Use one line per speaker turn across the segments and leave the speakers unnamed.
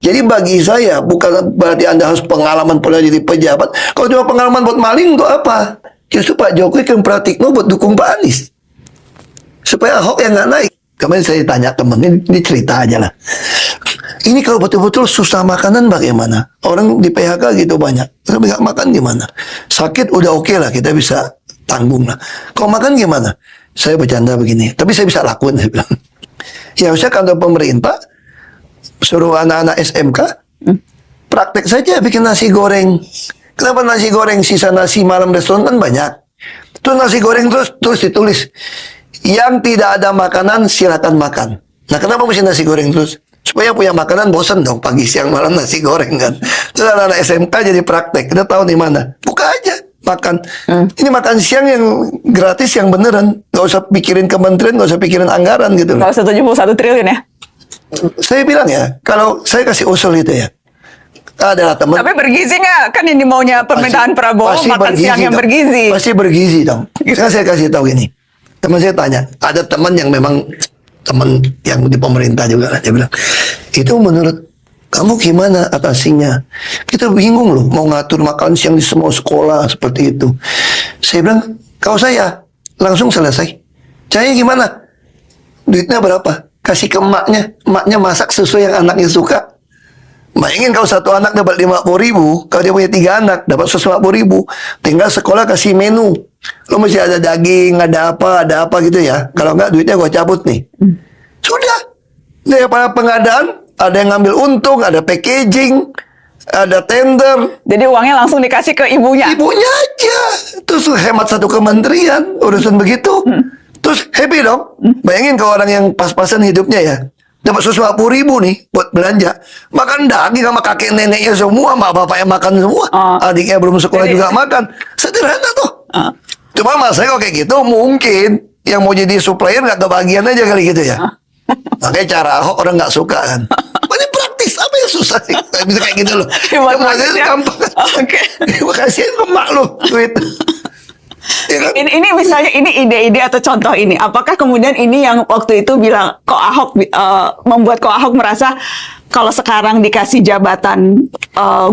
Jadi bagi saya bukan berarti Anda harus pengalaman pula jadi pejabat. Kalau cuma pengalaman buat maling untuk apa? Justru Pak Jokowi kan praktikno buat dukung Pak Anies. Supaya Ahok yang nggak naik. Kemarin saya tanya temen, ini cerita aja lah. Ini kalau betul-betul susah makanan bagaimana? Orang di PHK gitu banyak. Tapi nggak makan gimana? Sakit udah oke lah, kita bisa tanggung lah. Kalau makan gimana? Saya bercanda begini. Tapi saya bisa lakuin, saya bilang. Ya harusnya kantor pemerintah suruh anak-anak SMK praktek saja bikin nasi goreng. Kenapa nasi goreng sisa nasi malam restoran kan banyak. Terus nasi goreng terus ditulis yang tidak ada makanan silakan makan. Nah kenapa mesti nasi goreng terus? Supaya punya makanan bosan dong pagi siang malam nasi goreng kan. Terus anak-anak SMK jadi praktek. Kita tahu di mana. Buka aja makan. Ini makan siang yang gratis yang beneran. Gak usah pikirin kementerian, gak usah pikirin anggaran gitu.
Gak usah 71 triliun ya.
Saya bilang ya, kalau saya kasih usul itu ya, adalah teman.
Tapi bergizi nggak? Kan ini maunya permintaan Prabowo makan siang yang bergizi.
Pasti bergizi dong. Sekarang saya kasih tahu ini. Teman saya tanya, ada teman yang memang teman yang di pemerintah juga, dia bilang, itu menurut kamu gimana atasinya? Kita bingung loh, mau ngatur makan siang di semua sekolah seperti itu. Saya bilang, kalau saya langsung selesai. Caranya gimana? Duitnya berapa? Kasih ke emaknya masak sesuai yang anaknya suka. Bayangin kalau satu anak dapat 50.000, kalau dia punya 3 anak dapat 150.000, tinggal sekolah kasih menu. Lo mesti ada daging, ada apa gitu ya. Kalau enggak duitnya gua cabut nih. Sudah. Daripada pengadaan, ada yang ngambil untung, ada packaging, ada tender.
Jadi uangnya langsung dikasih ke ibunya.
Ibunya aja. Terus hemat satu kementerian urusan begitu. Terus happy dong. Bayangin kalau orang yang pas-pasan hidupnya ya, dapat 150.000 nih buat belanja. Makan daging sama kakek neneknya semua, sama bapaknya makan semua. Adiknya belum sekolah juga makan. Sederhana tuh. Cuma masalahnya kalau kayak gitu mungkin yang mau jadi supplier nggak kebagian aja kali gitu ya. Makanya cara Ahok orang nggak suka kan. Ini praktis, apa yang susah sih? Bisa kayak gitu loh. Maksudnya gampang. Oke. Kasihin ke emak lo duit. Ya kan?
Ini misalnya ini ide-ide atau contoh ini. Apakah kemudian ini yang waktu itu bilang kok Ahok membuat kok Ahok merasa kalau sekarang dikasih jabatan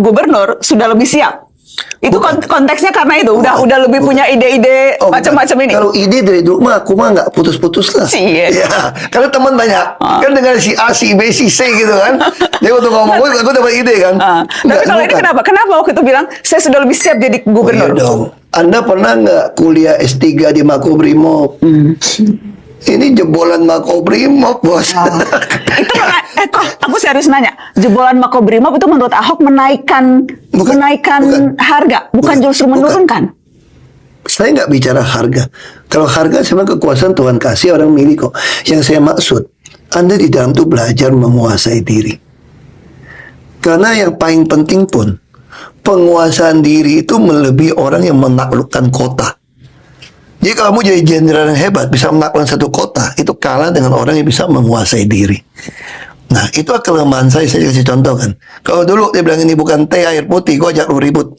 gubernur sudah lebih siap? Itu konteksnya karena itu udah lebih punya ide-ide macam-macam ini.
Kalau ide dari dulu mah aku mah nggak putus-putus lah. Ya, karena teman banyak kan dengan si A, si B, si C gitu kan. Dia waktu ngomong aku dapat ide kan.
Tapi kalau ini kenapa? Kenapa waktu itu bilang saya sudah lebih siap jadi gubernur?
Iya dong. Anda pernah nggak kuliah S3 di Makobrimob? Ini jebolan Makobrimob, bos.
Itu aku serius nanya, jebolan Makobrimob itu menurut Ahok menaikkan harga, bukan justru menurunkan.
Saya nggak bicara harga. Kalau harga memang kekuasaan Tuhan kasih orang milih kok. Yang saya maksud, Anda di dalam itu belajar menguasai diri. Karena yang paling penting pun, penguasaan diri itu melebihi orang yang menaklukkan kota. Jadi kalau kamu jadi jenderal yang hebat, bisa menaklukkan satu kota, itu kalah dengan orang yang bisa menguasai diri. Nah, itu kelemahan saya kasih contoh kan. Kalau dulu dia bilang ini bukan teh air putih, gue ajak lu ribut.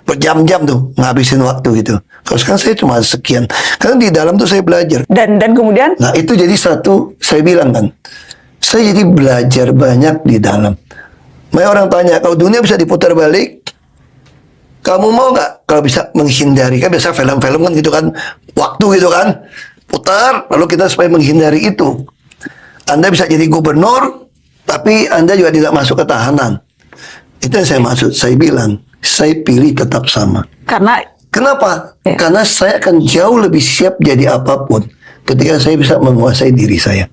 Berjam-jam tuh, ngabisin waktu gitu. Kalau sekarang saya cuma sekian. Karena di dalam tuh saya belajar.
Dan kemudian?
Nah, itu jadi satu, saya bilang kan, saya jadi belajar banyak di dalam. Banyak orang tanya, kalau dunia bisa diputar balik, kamu mau nggak kalau bisa menghindari? Kan biasa film-film kan gitu kan, waktu gitu kan, putar, lalu kita supaya menghindari itu. Anda bisa jadi gubernur, tapi Anda juga tidak masuk ke tahanan. Itu yang saya maksud. Saya bilang, saya pilih tetap sama. Kenapa? Karena saya akan jauh lebih siap jadi apapun ketika saya bisa menguasai diri saya.